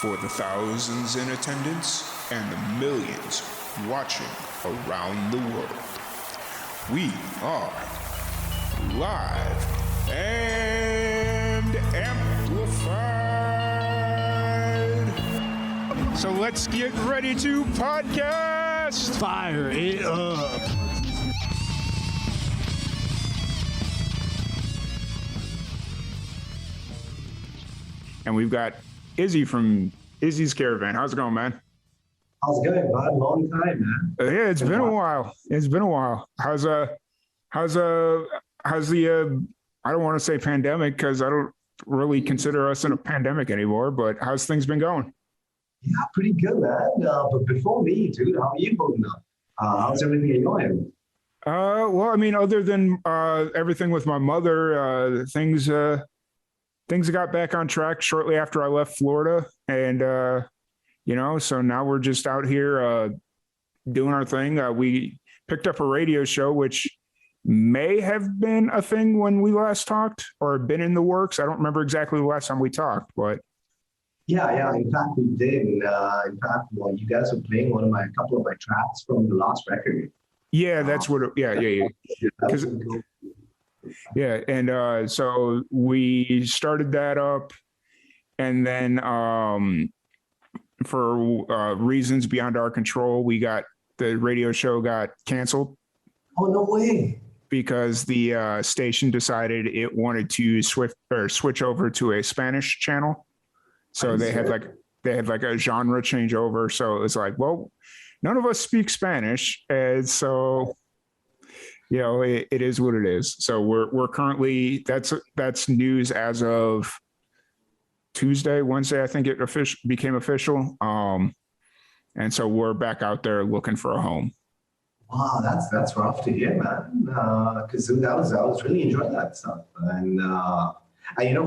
For the thousands in attendance and the millions watching around the world, we are live and amplified. So let's get ready to podcast. Fire it up. And we've got Izzy from Izzies Caravan. How's it going, man? How's it going, bud? Long time, man. Yeah, it's been a while. It's been a while. How's the I don't want to say pandemic because I don't really consider us in a pandemic anymore, but how's things been going? Yeah, pretty good, man. But before me, dude, how are you holding up? How's everything at your end? Well, I mean, other than everything with my mother, things got back on track shortly after I left Florida. And, so now we're just out here doing our thing. We picked up a radio show, which may have been a thing when we last talked or been in the works. I don't remember exactly the last time we talked, but. Yeah. In fact, we did. You guys were playing a couple of my tracks from the last record. Yeah, that's what. Yeah. Yeah, and so we started that up, and then for reasons beyond our control, the radio show got canceled. Oh, no way! Because the station decided it wanted to switch over to a Spanish channel. So they had like a genre changeover. So it was like, well, none of us speak Spanish, and so. It is what it is. So we're currently that's news as of Wednesday. I think it became official. And so we're back out there looking for a home. Wow, that's rough to hear, man. Because I was really enjoying that stuff, and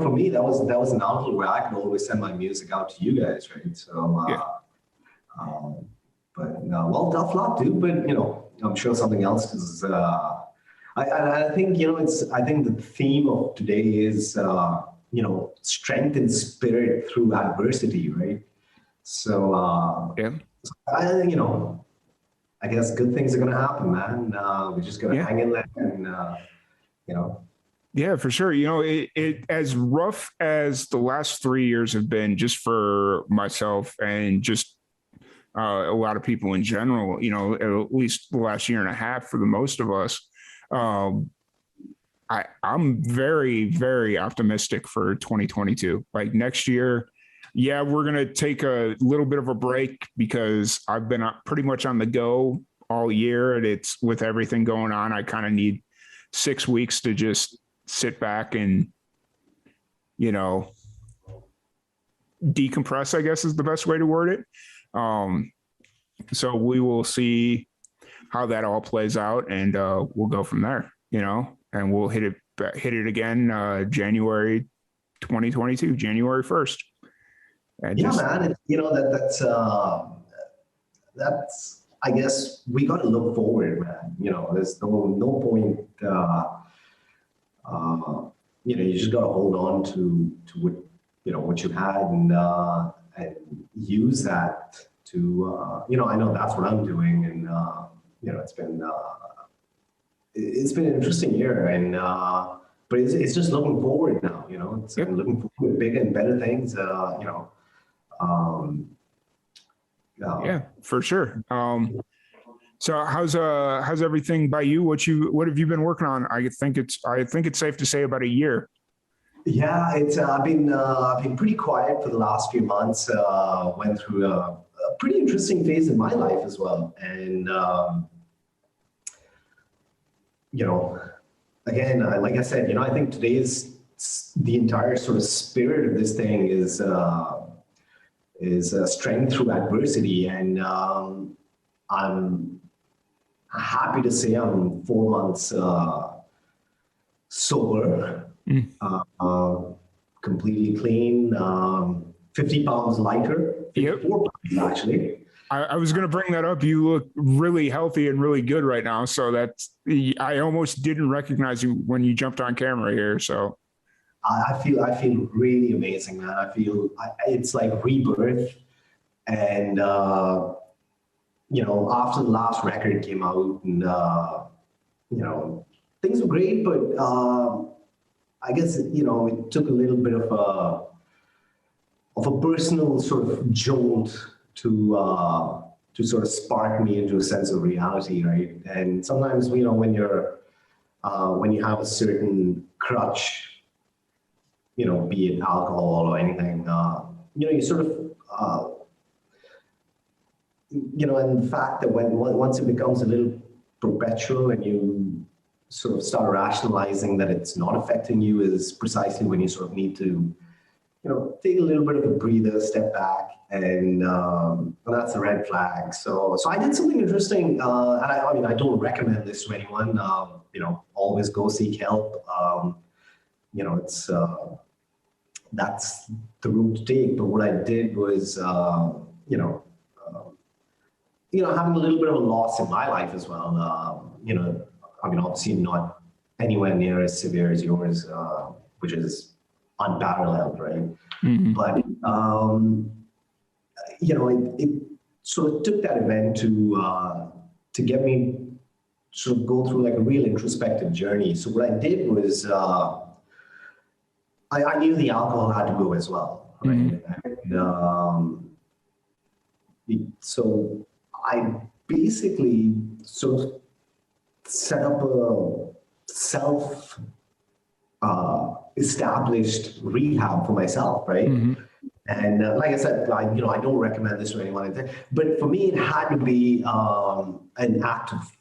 for me that was an outlet where I could always send my music out to you guys, right? So, well, tough luck, dude. But I'm sure something else is. I think I think the theme of today is strength and spirit through adversity, right? So I guess good things are gonna happen, man. We just gotta hang in there and Yeah, for sure. It as rough as the last 3 years have been, just for myself and just a lot of people in general. At least the last year and a half for the most of us. I'm very, very optimistic for 2022. Like next year, we're going to take a little bit of a break because I've been pretty much on the go all year, and it's with everything going on. I kind of need 6 weeks to just sit back and, decompress, I guess is the best way to word it. So we will see how that all plays out, and we'll go from there, and we'll hit it again, January 2022, January 1st. And man, that's I guess we got to look forward, man. There's no point. You just got to hold on to what you had and use that to I know that's what I'm doing, and it's been an interesting year, and but it's just looking forward now. It's looking forward to bigger and better things. Yeah, for sure. So how's everything by you? What have you been working on? I think it's safe to say about a year. Yeah, I've been pretty quiet for the last few months. Went through a pretty interesting phase in my life as well, and again, like I said, I think today's the entire sort of spirit of this thing is strength through adversity, and I'm happy to say I'm 4 months sober, completely clean, 50 pounds lighter, 54 pounds actually. I was going to bring that up. You look really healthy and really good right now. So I almost didn't recognize you when you jumped on camera here. So I feel really amazing, man. It's like rebirth. And, after the last record came out and, things were great, but I guess, it took a little bit of a personal sort of jolt to sort of spark me into a sense of reality, right? And sometimes, when you have a certain crutch, be it alcohol or anything, you sort of, and the fact that once it becomes a little perpetual and you sort of start rationalizing that it's not affecting you is precisely when you sort of need to, take a little bit of a breather, step back, and that's a red flag. So I did something interesting, and I don't recommend this to anyone. Always go seek help. It's that's the route to take. But what I did was, having a little bit of a loss in my life as well. Obviously not anywhere near as severe as yours, which is unparalleled, right? Mm-hmm. But it sort of took that event to get me sort of go through like a real introspective journey. So what I did was I knew the alcohol had to go as well, right? Mm-hmm. And so I basically sort of set up a self established rehab for myself, right? Mm-hmm. And like I said, I don't recommend this to anyone. But for me, it had to be an act of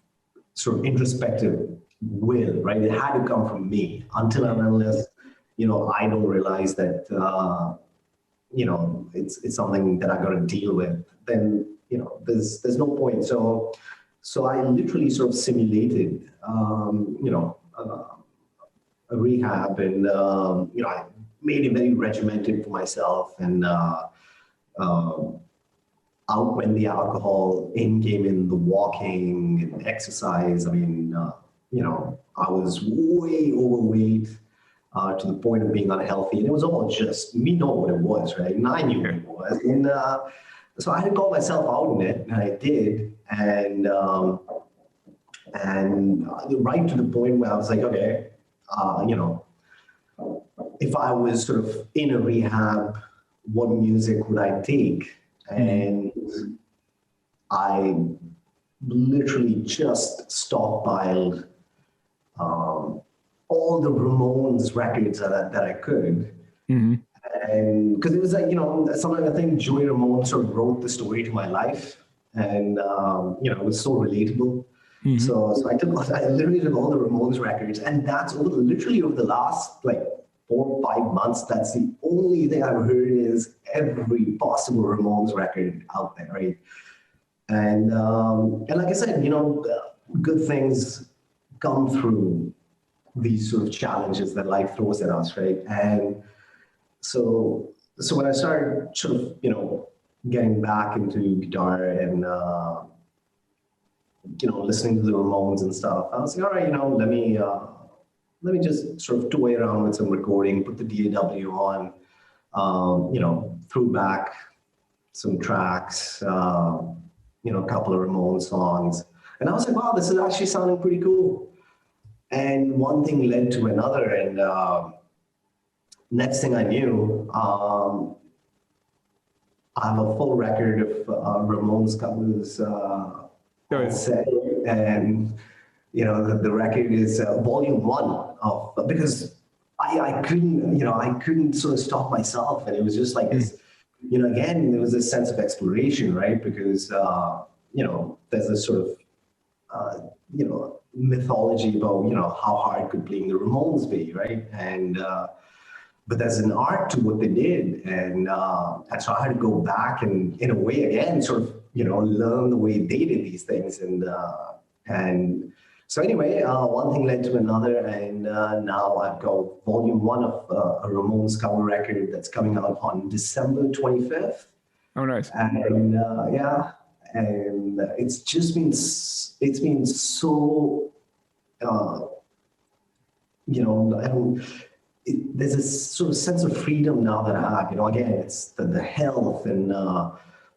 sort of introspective will, right? It had to come from me until and unless, I don't realize that, it's something that I got to deal with. Then, there's no point. So I literally sort of simulated, a rehab, and I made it very regimented for myself, and out went the alcohol, in came in the walking and exercise. I mean, I was way overweight to the point of being unhealthy, and it was all just me know what it was, right? And I knew what it was, and so I had to call myself out in it, and I did, and right to the point where I was like, okay, if I was sort of in a rehab, what music would I take? And I literally just stockpiled all the Ramones records that I could. Mm-hmm. And because it was like, sometimes I think Joey Ramone sort of wrote the story to my life, and it was so relatable. Mm-hmm. So I literally took all the Ramones records, and that's literally over the last like 4 or 5 months. That's the only thing I've heard is every possible Ramones record out there, right? And like I said, good things come through these sort of challenges that life throws at us, right? And so when I started sort of, getting back into guitar and, listening to the Ramones and stuff, I was like, all right, let me just sort of toy around with some recording, put the DAW on, threw back some tracks, a couple of Ramones songs. And I was like, wow, this is actually sounding pretty cool. And one thing led to another, and next thing I knew, I have a full record of Ramones covers set, and the record is volume 1 of, because I couldn't sort of stop myself, and it was just like this, again, there was this sense of exploration, right? Because there's this sort of mythology about how hard could playing the Ramones be, right? And but there's an art to what they did, and so I had to go back and, in a way, again, sort of learn the way they did these things, and so anyway, one thing led to another, and now I've got volume 1 of a Ramones cover record that's coming out on December 25th. Oh, nice. And and it's been so there's this sort of sense of freedom now that I have. Again, it's the health and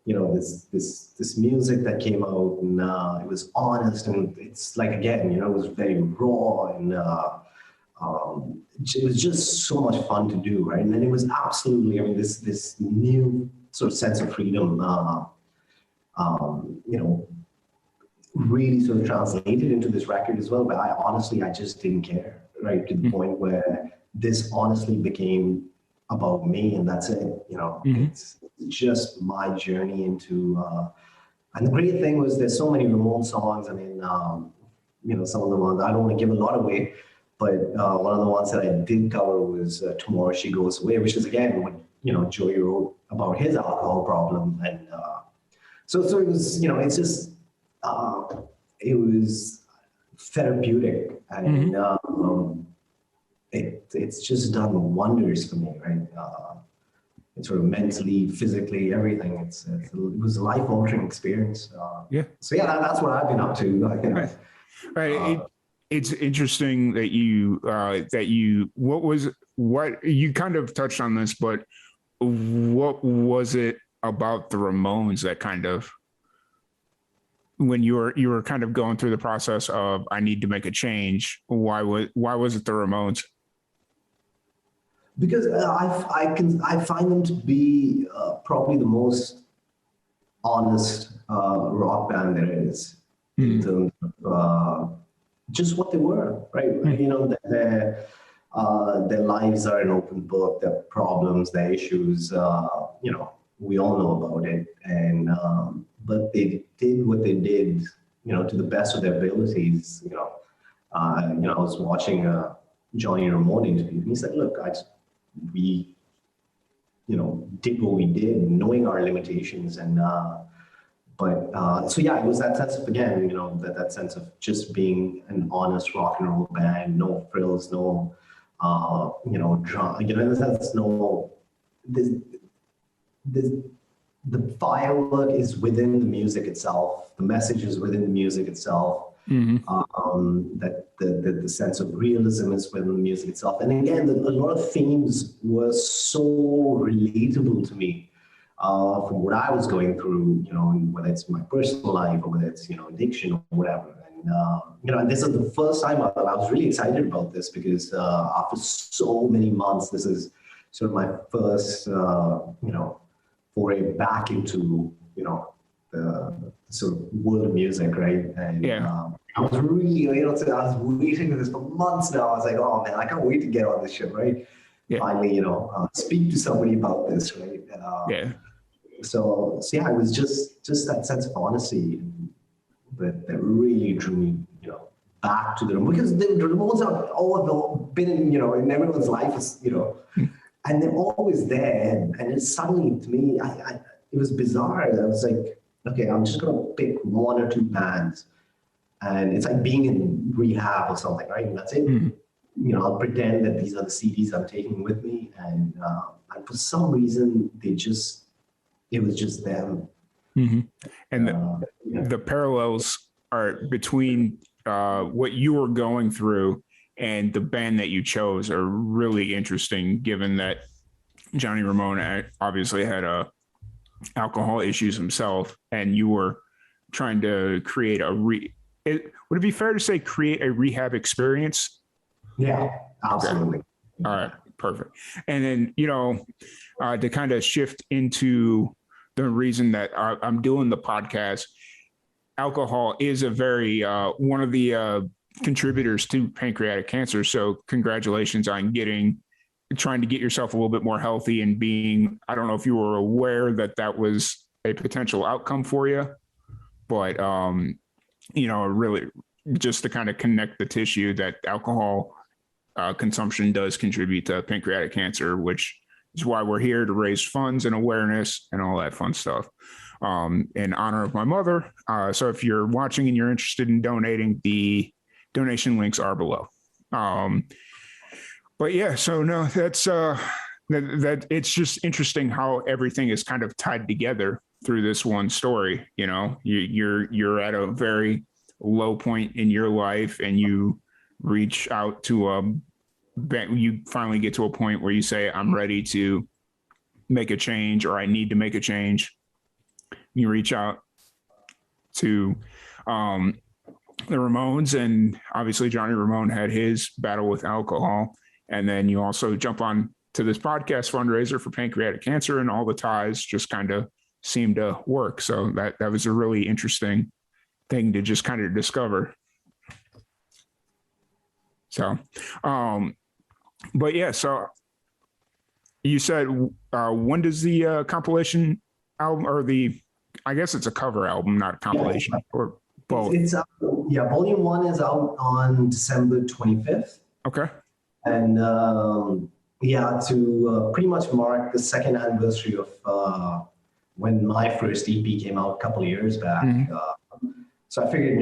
this music that came out, and it was honest, and it's like, again, it was very raw, and it was just so much fun to do, right? And then it was absolutely, I mean, this new sort of sense of freedom, really sort of translated into this record as well. But I just didn't care, right? To the point where this honestly became about me, and that's it. It's just my journey into. And the great thing was, there's so many Ramon songs. I mean, some of the ones I don't want to give a lot away, but one of the ones that I did cover was "Tomorrow She Goes Away," which is again what Joey wrote about his alcohol problem, and so it was it's just it was therapeutic, and it's just done wonders for me, right? It's sort of mentally, physically, everything. It was a life-altering experience. So yeah, that's what I've been up to. Right. It's interesting that what you kind of touched on this, but what was it about the Ramones that kind of, when you were kind of going through the process of, I need to make a change, why was it the Ramones? Because I find them to be probably the most honest rock band there is, in terms of just what they were, right? Their lives are an open book. Their problems, their issues, we all know about it. And but they did what they did, to the best of their abilities. I was watching a Johnny Ramone interview, and he said, "Look, we did what we did, knowing our limitations, and so yeah, it was that sense of, again, that sense of just being an honest rock and roll band, no frills, no drama, in the sense, no, the firework is within the music itself, the message is within the music itself. That the sense of realism is within the music itself. And again, a lot of themes were so relatable to me from what I was going through, whether it's my personal life or whether it's, addiction or whatever. And this is the first time I was really excited about this, because after so many months, this is sort of my first, foray back into, the sort of world of music, right? And I was really, I was waiting for this for months now. I was like, oh man, I can't wait to get on this ship, right? Finally, speak to somebody about this, right? So yeah, it was just that sense of honesty that really drew me, back to the Ramones, because the Ramones have all been in everyone's life, and they're always there. And it's suddenly, to me, it was bizarre. I was like, okay, I'm just gonna pick one or two bands, and it's like being in rehab or something, right? And that's it. I'll pretend that these are the CDs I'm taking with me, and for some reason, it was just them. And the parallels are between what you were going through and the band that you chose are really interesting, given that Johnny Ramone obviously had alcohol issues himself, and you were trying to create would it be fair to say create a rehab experience? Yeah, absolutely. Okay. All right, perfect. And then, to kind of shift into the reason that I'm doing the podcast, alcohol is a very one of the contributors to pancreatic cancer. So congratulations on trying to get yourself a little bit more healthy, and being, I don't know if you were aware that was a potential outcome for you, but really just to kind of connect the tissue that alcohol consumption does contribute to pancreatic cancer, which is why we're here, to raise funds and awareness and all that fun stuff in honor of my mother. So if you're watching and you're interested in donating, the donation links are below. But yeah, so no, that's that it's just interesting how everything is kind of tied together through this one story. You're at a very low point in your life, and you reach out to you finally get to a point where you say, I'm ready to make a change, or I need to make a change. You reach out to the Ramones, and obviously Johnny Ramone had his battle with alcohol. And then you also jump on to this podcast fundraiser for pancreatic cancer, and all the ties just kind of seem to work. So that was a really interesting thing to just kind of discover. So, but yeah, so you said, when does the compilation album, or I guess it's a cover album, not a compilation, or both? It's volume 1 is out on December 25th. Okay. And to pretty much mark the second anniversary of when my first EP came out a couple of years back. Mm-hmm. So I figured,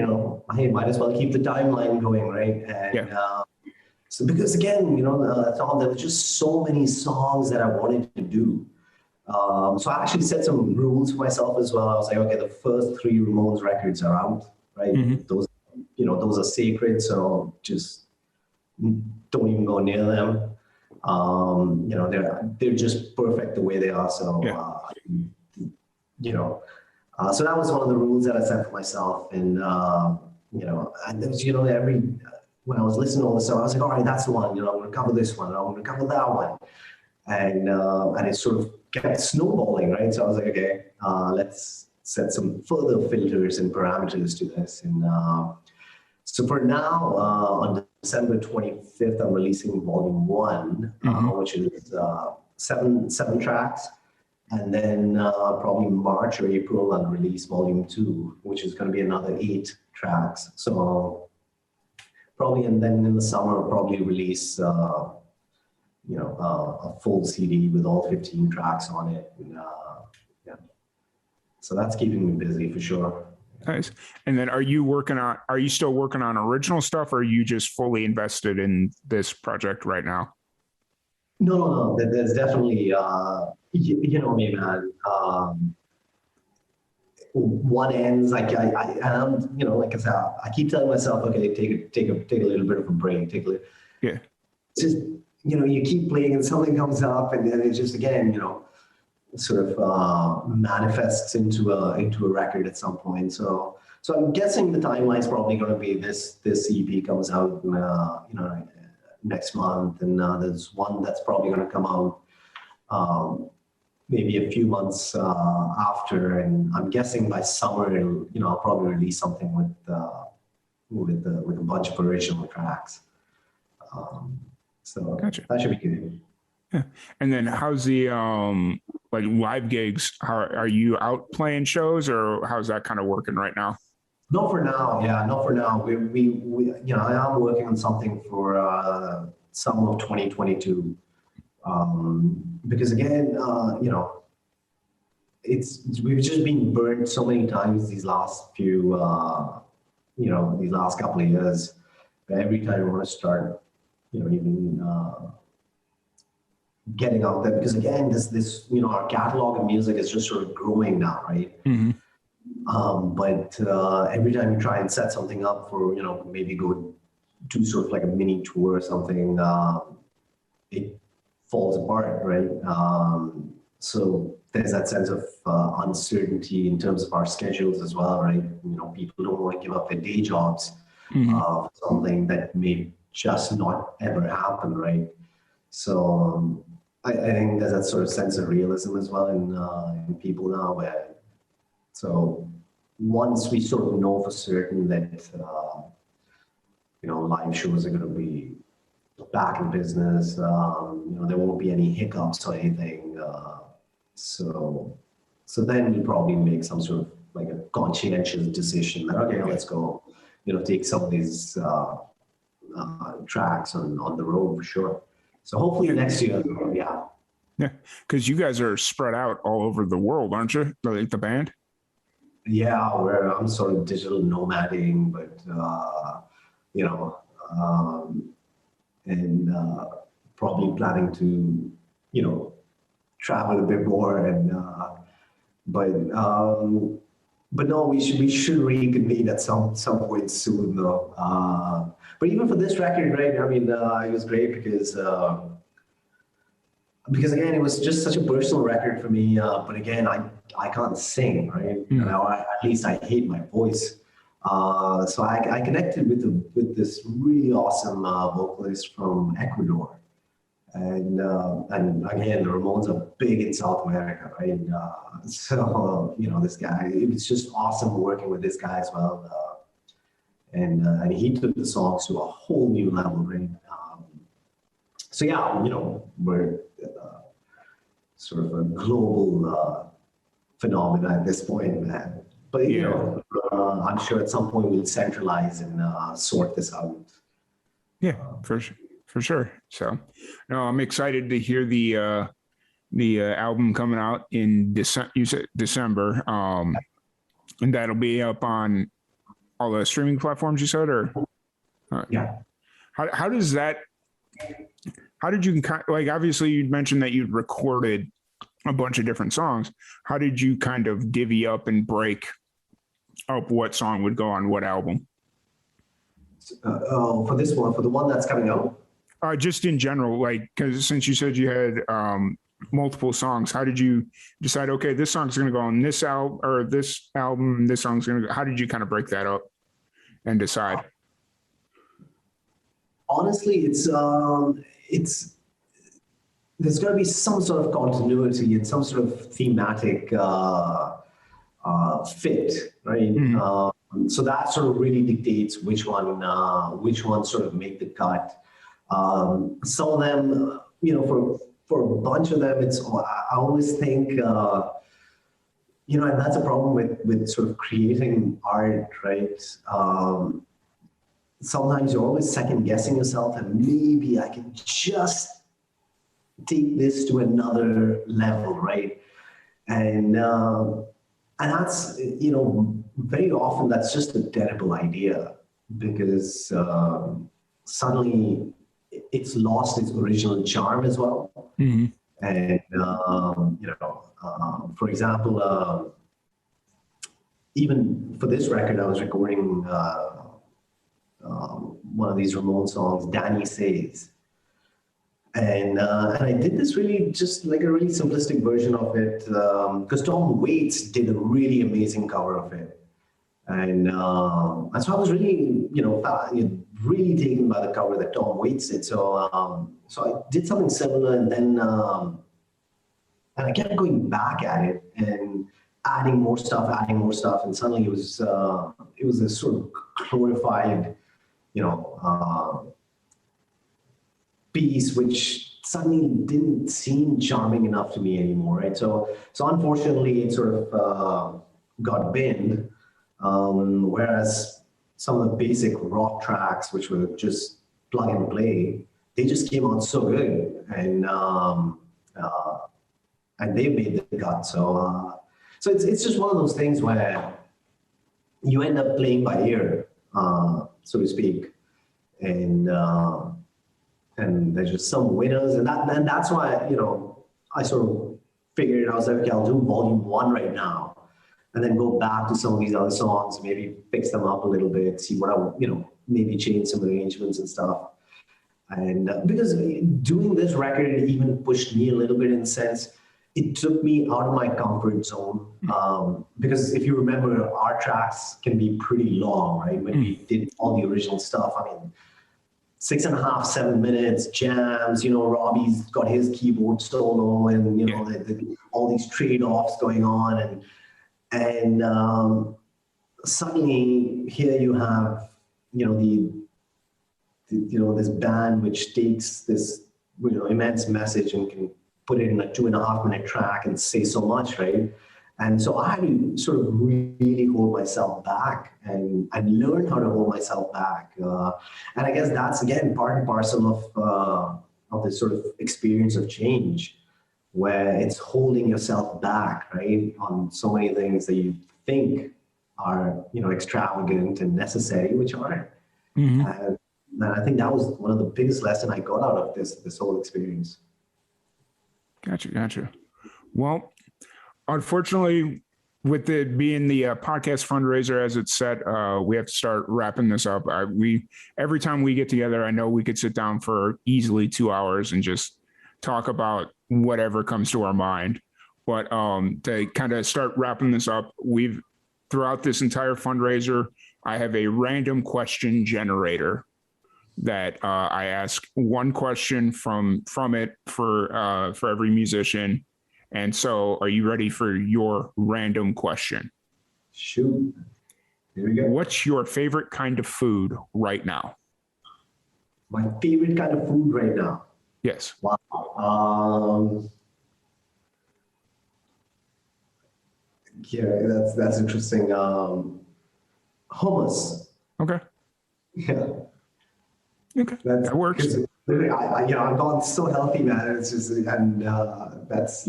hey, might as well keep the timeline going, right? And so because again, Tom, there were just so many songs that I wanted to do. So I actually set some rules for myself as well. I was like, okay, the first 3 Ramones records are out, right? Mm-hmm. Those are sacred, so just don't even go near them. They're just perfect the way they are. So so that was one of the rules that I set for myself. And and there was when I was listening to all this stuff, I was like, all right, that's the one. I'm going to cover this one. I'm going to cover that one. And it sort of kept snowballing, right? So I was like, okay, let's set some further filters and parameters to this. And so for now, on December 25th, I'm releasing volume 1, which is 7 tracks. And then probably March or April, I'll release volume 2, which is going to be another 8 tracks. So probably, and then in the summer, I'll probably release a full CD with all 15 tracks on it. And, so that's keeping me busy for sure. Nice. And then are you still working on original stuff, or are you just fully invested in this project right now? No. There's definitely, me, man. One ends, like like I said, I keep telling myself, okay, take a little bit of a break, just, you keep playing and something comes up, and then it's just, again, sort of manifests into a record at some point. So I'm guessing the timeline's probably going to be this EP comes out, next month, and there's one that's probably going to come out maybe a few months after, and I'm guessing by summer I'll probably release something with a bunch of original tracks. So gotcha. That should be good. Yeah. And then how's the like live gigs? How are you out playing shows, or how's that kind of working right now? Not for now. Yeah, not for now. We I am working on something for summer of 2022. Because again, we've just been burned so many times these last few, these last couple of years. Every time we want to start, even getting out there, because again, this our catalog of music is just sort of growing now, right? Mm-hmm. But every time you try and set something up for, maybe go do sort of like a mini tour or something, it falls apart, right? So there's that sense of uncertainty in terms of our schedules as well, right? People don't want to give up their day jobs for something that may just not ever happen, right? So I think there's that sort of sense of realism as well in people now, so once we sort of know for certain that live shows are going to be back in business, there won't be any hiccups or anything. So then we'll probably make some sort of like a conscientious decision that, okay, let's go, take some of these tracks on the road for sure. So hopefully next year, yeah. Yeah, because you guys are spread out all over the world, aren't you? Like the band? Yeah, I'm sort of digital nomading, but and probably planning to travel a bit more, and but no, we should reconvene at some point soon, though. But even for this record, right? I mean, it was great because again, it was just such a personal record for me. But again, I can't sing, right? Mm. At least I hate my voice. So I connected with this really awesome vocalist from Ecuador. And again, the Ramones are big in South America, right? So this guy, it was just awesome working with this guy as well. And he took the songs to a whole new level, right? So yeah, we're sort of a global phenomena at this point, man. But I'm sure at some point we'll centralize and sort this out. Yeah, for sure. So, no, I'm excited to hear the album coming out in December. You said December, and that'll be up on all the streaming platforms. You said, or Yeah. How does that? How did you like? Obviously, you mentioned that you'd recorded a bunch of different songs. How did you kind of divvy up and break up what song would go on what album? For this one, for the one that's coming out. Just in general, like, because since you said you had multiple songs, how did you decide, okay, this song's going to go on this album or this album, this song's going to go, how did you kind of break that up and decide? Honestly, it's there's got to be some sort of continuity and some sort of thematic fit, right? So that sort of really dictates which one sort of make the cut. Some of them, for a bunch of them, I always think, and that's a problem with sort of creating art, right? Sometimes you're always second guessing yourself, and maybe I can just take this to another level, right? And that's, very often that's just a terrible idea because suddenly it's lost its original charm as well. Mm-hmm. And, for example, even for this record, I was recording one of these Ramon songs, Danny Says. And I did this really just like a really simplistic version of it because Tom Waits did a really amazing cover of it. And so I was really, really taken by the cover that Tom Waits did. So I did something similar, and then and I kept going back at it and adding more stuff, and suddenly it was a sort of glorified, piece, which suddenly didn't seem charming enough to me anymore, right? So unfortunately, it sort of got binned. Whereas some of the basic rock tracks, which were just plug and play, they just came out so good, and they made the cut. So it's just one of those things where you end up playing by ear, so to speak, and there's just some winners, and that's why I sort of figured I was like, okay, I'll do volume 1 right now. And then go back to some of these other songs, maybe fix them up a little bit, see what maybe change some arrangements and stuff. And because doing this record even pushed me a little bit in a sense, it took me out of my comfort zone. Because if you remember, our tracks can be pretty long, right? When we did all the original stuff, 6.5, 7 minutes, jams, Robbie's got his keyboard solo and, all these trade-offs going on. And suddenly here you have, this band which takes this, immense message and can put it in a 2.5-minute track and say so much, right? And so I had to sort of really hold myself back and learn how to hold myself back. And I guess that's, again, part and parcel of this sort of experience of change, where it's holding yourself back, right, on so many things that you think are, extravagant and necessary, which aren't. Mm-hmm. And I think that was one of the biggest lessons I got out of this whole experience. Gotcha. Well, unfortunately, with it being the podcast fundraiser as it's set, we have to start wrapping this up. Every time we get together, I know we could sit down for easily 2 hours and just talk about whatever comes to our mind. But to kind of start wrapping this up, throughout this entire fundraiser, I have a random question generator that I ask one question from it for every musician. And so, are you ready for your random question? Shoot. Here we go. What's your favorite kind of food right now? My favorite kind of food right now. Yes. Wow. Yeah, that's interesting. Hummus. Okay. Yeah. Okay. That works. I've gone so healthy, man. It's just, and that's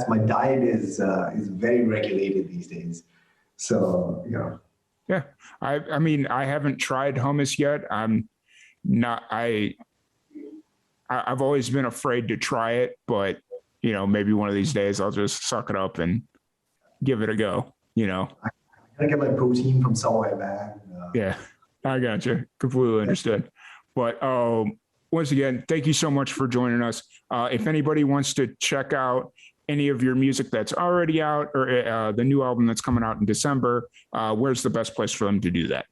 my diet is very regulated these days. So, Yeah. I mean, I haven't tried hummus yet. I've always been afraid to try it, but maybe one of these days I'll just suck it up and give it a go. I gotta get my protein from somewhere, man. Yeah, I got you. Completely understood. But once again, thank you so much for joining us. If anybody wants to check out any of your music that's already out or the new album that's coming out in December, where's the best place for them to do that?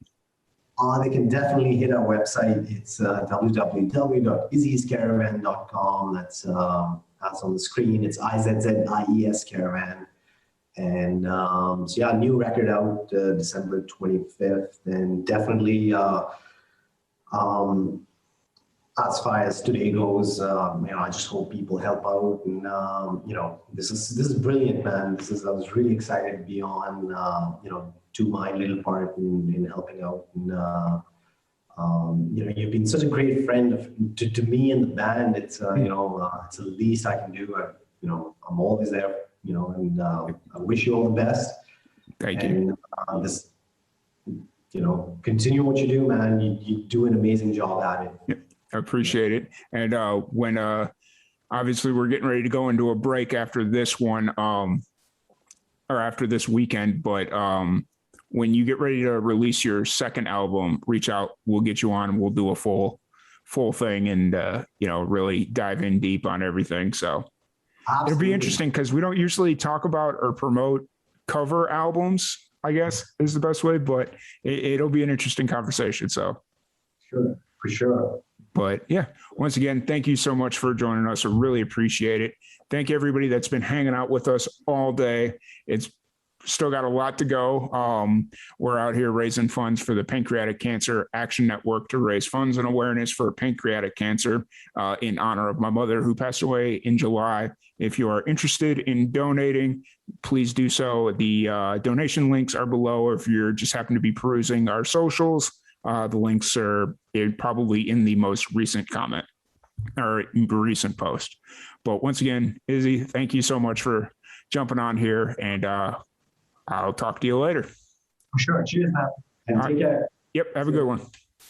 They can definitely hit our website. It's www.izziescaravan.com. That's on the screen. It's IZZIES Caravan. And so yeah, new record out December 25th. And definitely as far as today goes, I just hope people help out. And this is brilliant, man. I was really excited to be on. Do my little part in helping out. And you've been such a great friend to me and the band. It's it's the least I can do. I'm always there. And I wish you all the best. Thank you. And just continue what you do, man. You do an amazing job at it. Yeah, I appreciate it. And when obviously we're getting ready to go into a break after this one, or after this weekend, but when you get ready to release your second album, reach out. We'll get you on and we'll do a full thing and really dive in deep on everything. So Absolutely. It'll be interesting because we don't usually talk about or promote cover albums, I guess is the best way, but it'll be an interesting conversation. So sure, for sure. But yeah, once again, thank you so much for joining us. I really appreciate it. Thank everybody that's been hanging out with us all day. It's still got a lot to go. We're out here raising funds for the Pancreatic Cancer Action Network to raise funds and awareness for pancreatic cancer in honor of my mother who passed away in July. If you are interested in donating, please do so. The donation links are below, or if you're just happen to be perusing our socials, the links are probably in the most recent comment or recent post. But once again, Izzy, thank you so much for jumping on here, and I'll talk to you later. For sure. Cheers, man. And take care. Yep. Have a good one.